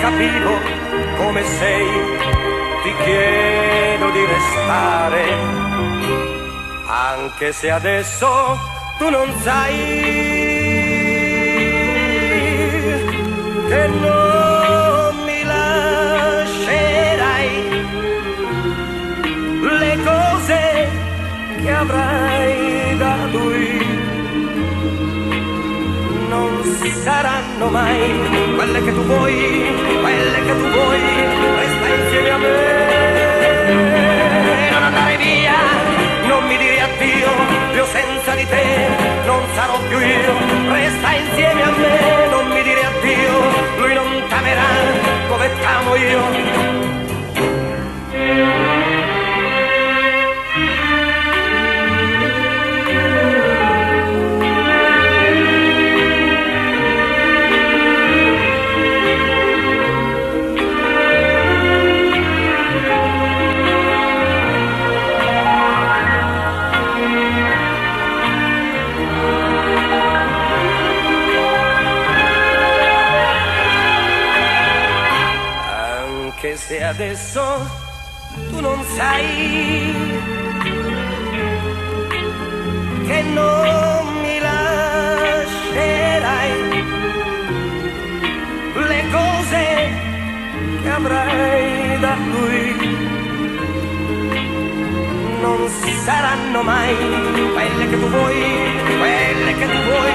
capivo come sei, ti chiedo di restare, anche se adesso tu non sai che non mi lascerai. Le cose che avrai da lui non saranno mai quelle che tu vuoi, quelle che tu vuoi. Resta insieme a me, non andare via, non mi dire addio, più senza di te non sarò più io. Resta insieme a me, non mi dire addio, lui non t'amerà come t'amo io. Anche se adesso tu non sai che non mi lascerai, le cose che avrai da lui non saranno mai quelle che tu vuoi, quelle che tu vuoi.